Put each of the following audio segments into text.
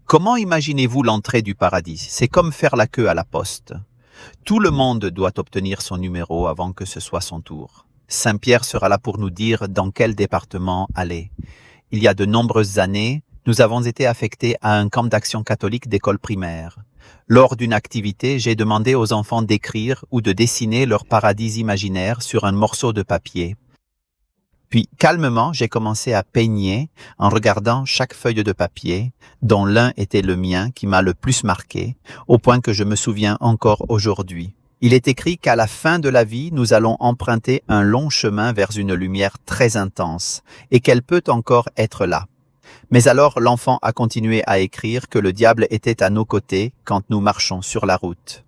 Comment imaginez-vous l'entrée du paradis? C'est comme faire la queue à la poste. Tout le monde doit obtenir son numéro avant que ce soit son tour. Saint Pierre sera là pour nous dire dans quel département aller. Il y a de nombreuses années, nous avons été affectés à un camp d'action catholique d'école primaire. Lors d'une activité, j'ai demandé aux enfants d'écrire ou de dessiner leur paradis imaginaire sur un morceau de papier. Puis, calmement, j'ai commencé à peigner en regardant chaque feuille de papier, dont l'un était le mien qui m'a le plus marqué, au point que je me souviens encore aujourd'hui. Il est écrit qu'à la fin de la vie, nous allons emprunter un long chemin vers une lumière très intense, et qu'elle peut encore être là. Mais alors l'enfant a continué à écrire que le diable était à nos côtés quand nous marchons sur la route.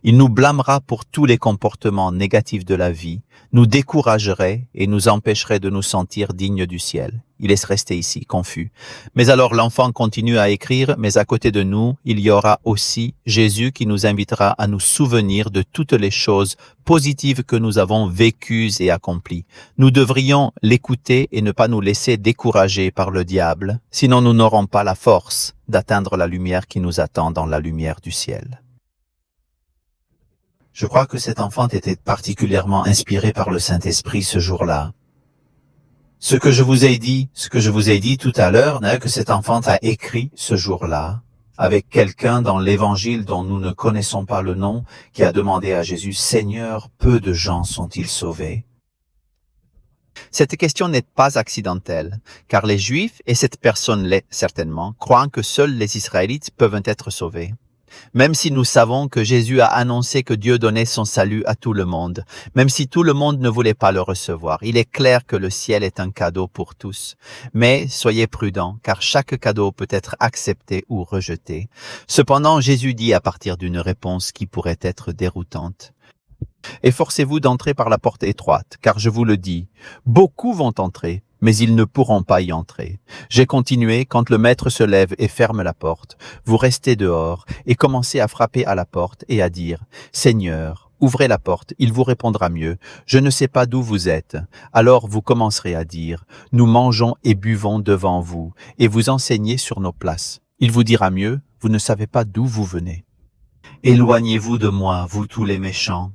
Il nous blâmera pour tous les comportements négatifs de la vie, nous découragerait et nous empêcherait de nous sentir dignes du ciel. Il est resté ici, confus. Mais alors l'enfant continue à écrire, mais à côté de nous, il y aura aussi Jésus qui nous invitera à nous souvenir de toutes les choses positives que nous avons vécues et accomplies. Nous devrions l'écouter et ne pas nous laisser décourager par le diable, sinon nous n'aurons pas la force d'atteindre la lumière qui nous attend dans la lumière du ciel. Je crois que cet enfant était particulièrement inspiré par le Saint-Esprit ce jour-là. Ce que je vous ai dit tout à l'heure, que cet enfant a écrit ce jour-là, avec quelqu'un dans l'Évangile dont nous ne connaissons pas le nom, qui a demandé à Jésus, « Seigneur, peu de gens sont-ils sauvés ?» Cette question n'est pas accidentelle, car les Juifs, et cette personne l'est certainement, croient que seuls les Israélites peuvent être sauvés. Même si nous savons que Jésus a annoncé que Dieu donnait son salut à tout le monde, même si tout le monde ne voulait pas le recevoir, il est clair que le ciel est un cadeau pour tous. Mais soyez prudents, car chaque cadeau peut être accepté ou rejeté. Cependant, Jésus dit à partir d'une réponse qui pourrait être déroutante. Efforcez-vous d'entrer par la porte étroite, car je vous le dis, beaucoup vont entrer, mais ils ne pourront pas y entrer. J'ai continué, quand le maître se lève et ferme la porte, vous restez dehors et commencez à frapper à la porte et à dire, « Seigneur, ouvrez la porte, il vous répondra mieux, je ne sais pas d'où vous êtes. » Alors vous commencerez à dire, « Nous mangeons et buvons devant vous, et vous enseignez sur nos places. » Il vous dira mieux, « Vous ne savez pas d'où vous venez. » Éloignez-vous de moi, vous tous les méchants.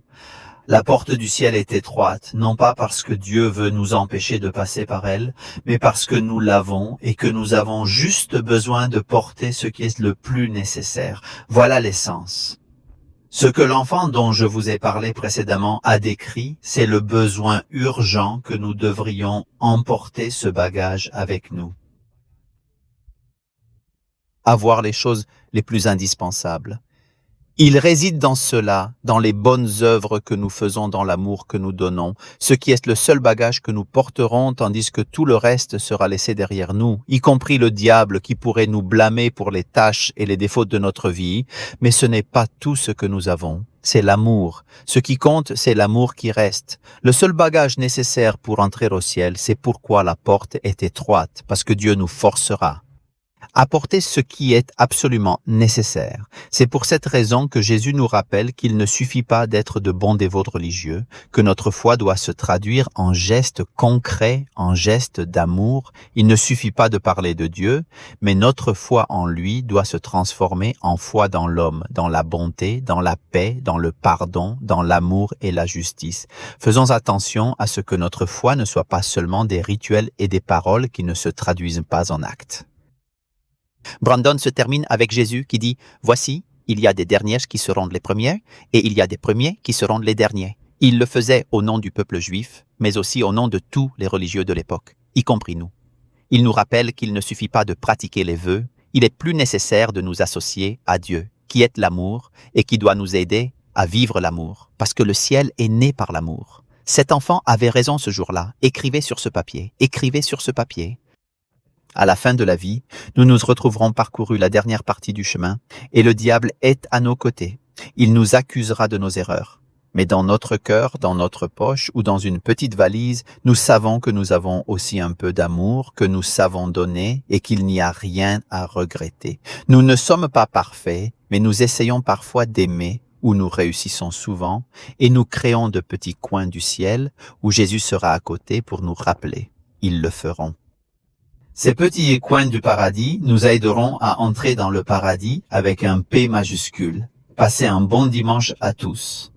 La porte du ciel est étroite, non pas parce que Dieu veut nous empêcher de passer par elle, mais parce que nous l'avons et que nous avons juste besoin de porter ce qui est le plus nécessaire. Voilà l'essence. Ce que l'enfant dont je vous ai parlé précédemment a décrit, c'est le besoin urgent que nous devrions emporter ce bagage avec nous. Avoir les choses les plus indispensables. Il réside dans cela, dans les bonnes œuvres que nous faisons, dans l'amour que nous donnons, ce qui est le seul bagage que nous porterons, tandis que tout le reste sera laissé derrière nous, y compris le diable qui pourrait nous blâmer pour les tâches et les défauts de notre vie, mais ce n'est pas tout ce que nous avons. C'est l'amour. Ce qui compte, c'est l'amour qui reste. Le seul bagage nécessaire pour entrer au ciel, c'est pourquoi la porte est étroite, parce que Dieu nous forcera. Apporter ce qui est absolument nécessaire. C'est pour cette raison que Jésus nous rappelle qu'il ne suffit pas d'être de bons dévots religieux, que notre foi doit se traduire en gestes concrets, en gestes d'amour. Il ne suffit pas de parler de Dieu, mais notre foi en lui doit se transformer en foi dans l'homme, dans la bonté, dans la paix, dans le pardon, dans l'amour et la justice. Faisons attention à ce que notre foi ne soit pas seulement des rituels et des paroles qui ne se traduisent pas en actes. Brandon se termine avec Jésus qui dit « Voici, il y a des dernières qui seront les premières et il y a des premiers qui seront les derniers. » Il le faisait au nom du peuple juif, mais aussi au nom de tous les religieux de l'époque, y compris nous. Il nous rappelle qu'il ne suffit pas de pratiquer les vœux, il est plus nécessaire de nous associer à Dieu, qui est l'amour et qui doit nous aider à vivre l'amour, parce que le ciel est né par l'amour. Cet enfant avait raison ce jour-là. Écrivez sur ce papier, écrivez sur ce papier. À la fin de la vie, nous nous retrouverons parcouru la dernière partie du chemin et le diable est à nos côtés. Il nous accusera de nos erreurs. Mais dans notre cœur, dans notre poche ou dans une petite valise, nous savons que nous avons aussi un peu d'amour, que nous savons donner et qu'il n'y a rien à regretter. Nous ne sommes pas parfaits, mais nous essayons parfois d'aimer, où nous réussissons souvent, et nous créons de petits coins du ciel où Jésus sera à côté pour nous rappeler. Ils le feront. Ces petits coins du paradis nous aideront à entrer dans le paradis avec un P majuscule. Passez un bon dimanche à tous.